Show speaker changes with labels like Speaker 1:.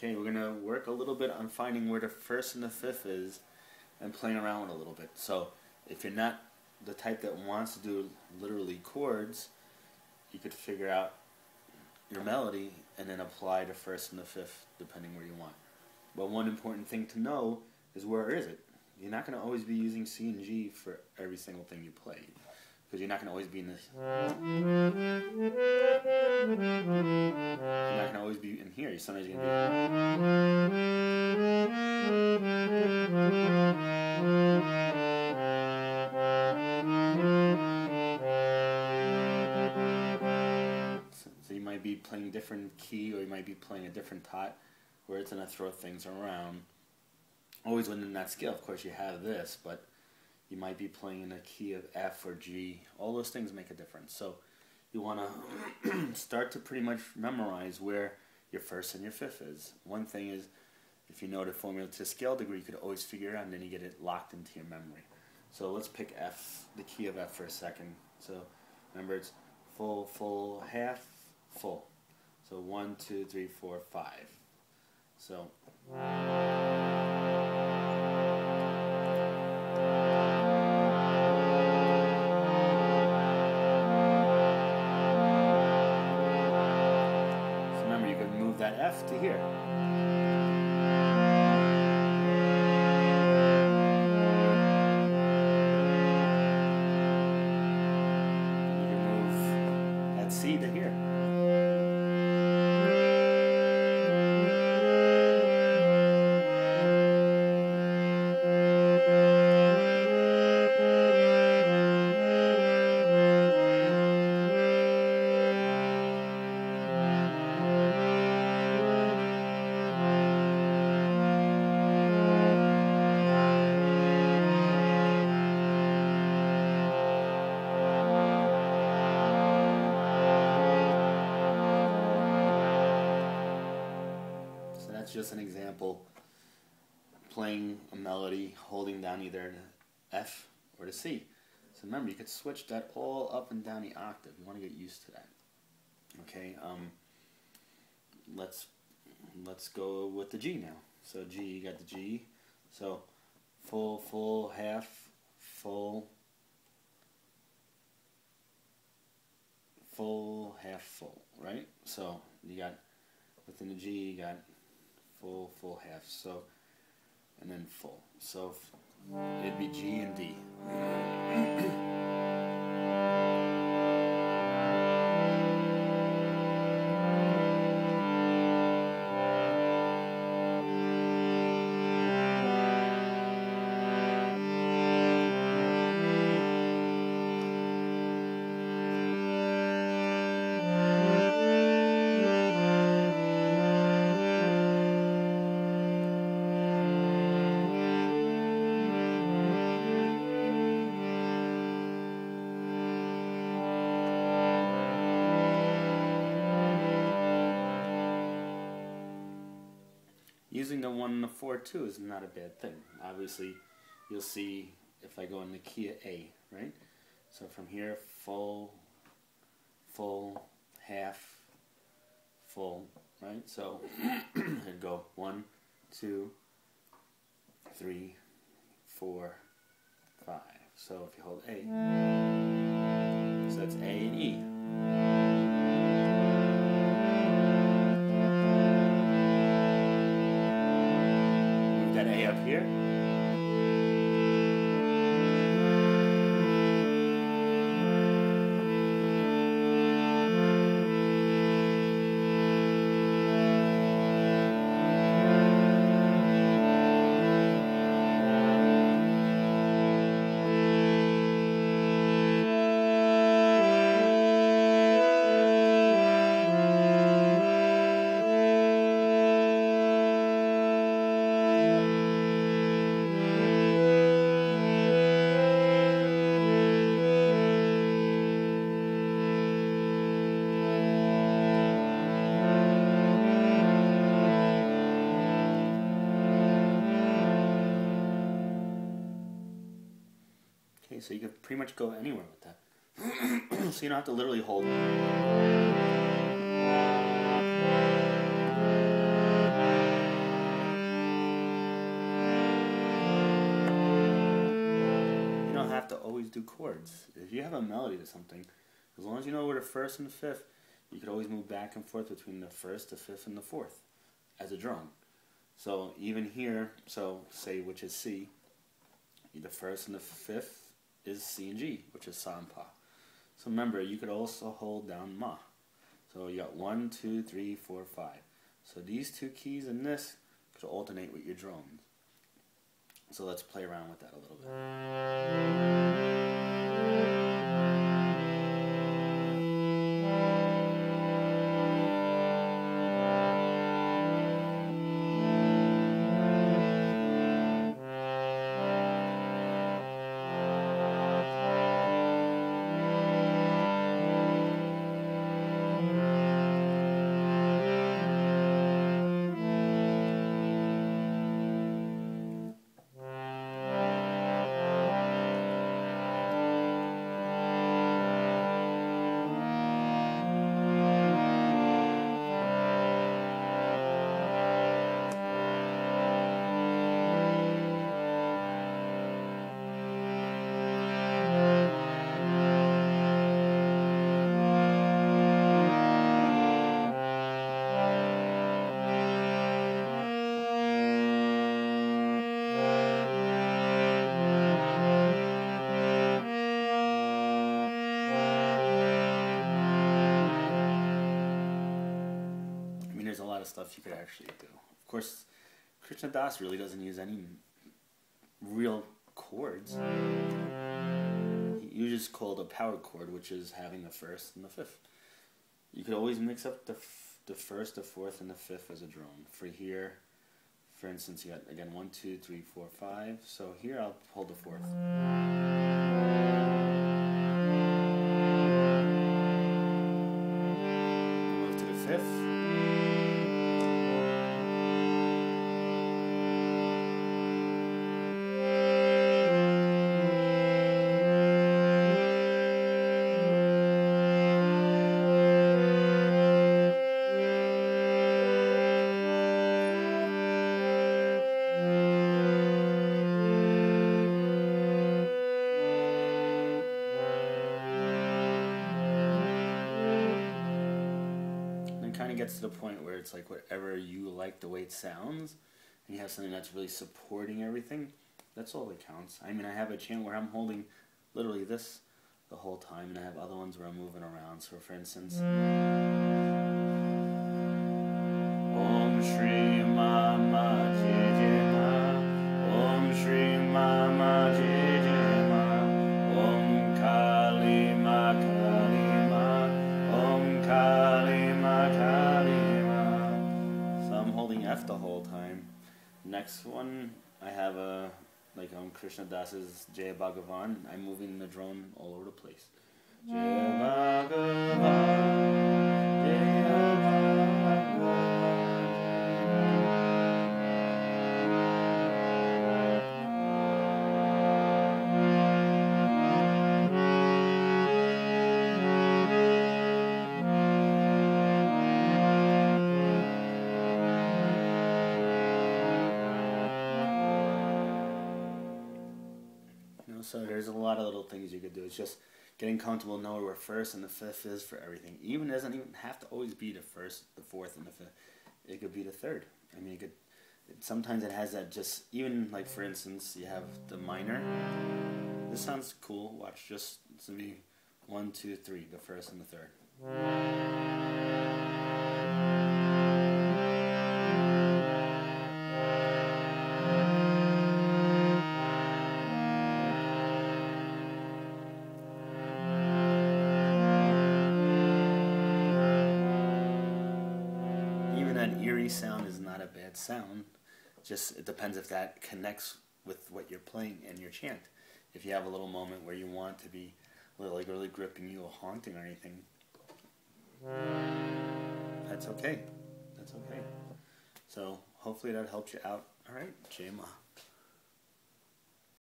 Speaker 1: Okay, we're gonna work a little bit on finding where the first and the fifth is and playing around with it a little bit. So if you're not the type that wants to do literally chords, you could figure out your melody and then apply the first and the fifth depending where you want. But one important thing to know is, where is it? You're not going to always be using C and G for every single thing you play, because you're not going to always be in this. You're not going to always be in here. You're sometimes going to be. So you might be playing different key, or you might be playing a different tot, where it's going to throw things around. Always within that scale, of course, you have this, but you might be playing in a key of F or G. All those things make a difference. So you want to start to pretty much memorize where your first and your fifth is. One thing is, if you know the formula to scale degree, you could always figure it out, and then you get it locked into your memory. So let's pick F, the key of F, for a second. So remember, it's full, full, half, full. So 1, 2, 3, 4, 5. So remember, you can move that F to here. You can move that C to here. That's just an example, playing a melody, holding down either the F or the C. So remember, you could switch that all up and down the octave. You want to get used to that. Okay, let's go with the G now. So G, you got the G. So full, full, half, full, full, half, full, right? So you got, within the G, you got full, full, half, so, and then full. So it'd be G and D. Using the 1 and the 4 too is not a bad thing. Obviously, you'll see if I go in the key of A, right? So from here, full, full, half, full, right? So I'd go 1, 2, 3, 4, 5. So if you hold A, so that's A and E. That A up here. So you could pretty much go anywhere with that. So you don't have to literally hold. always do chords. If you have a melody to something, as long as you know where the first and the fifth, you could always move back and forth between the first, the fifth, and the fourth as a drone. So even here, so say which is C, the first and the fifth is C and G, which is Sa and Pa. So remember, you could also hold down Ma. So you got 1, 2, 3, 4, 5. So these two keys and this could alternate with your drones. So let's play around with that a little bit. There's a lot of stuff you could actually do. Of course, Krishna Das really doesn't use any real chords. You just called a power chord, which is having the first and the fifth. You could always mix up the first, the fourth, and the fifth as a drone. For here, for instance, you got again 1, 2, 3, 4, 5. So here I'll hold the fourth. Move to the fifth. Kind of gets to the point where it's like whatever you like the way it sounds, and you have something that's really supporting everything, that's all that counts. I mean, I have a chant where I'm holding literally this the whole time, and I have other ones where I'm moving around. So for instance, Om Shri Mama Jijima, Om Shri Mama Jijima, Om Kali Ma Kali Ma, Om Kali Ma Kali Ma. So I'm holding F the whole time. Next one, I have a Krishna Das's Jaya Bhagavan. I'm moving the drone all over the place. Jaya Bhagavan, Jaya Bhagavan. So there's a lot of little things you could do. It's just getting comfortable, knowing where first and the fifth is for everything. Even it doesn't even have to always be the first, the fourth, and the fifth. It could be the third. I mean, sometimes it has that just, even like for instance, you have the minor. This sounds cool. Watch, just it's gonna be 1, 2, 3, the first and the third. That eerie sound is not a bad sound. Just it depends if that connects with what you're playing and your chant. If you have a little moment where you want to be like really gripping you or haunting or anything, that's okay. That's okay. So hopefully that helps you out. All right, Jai Ma.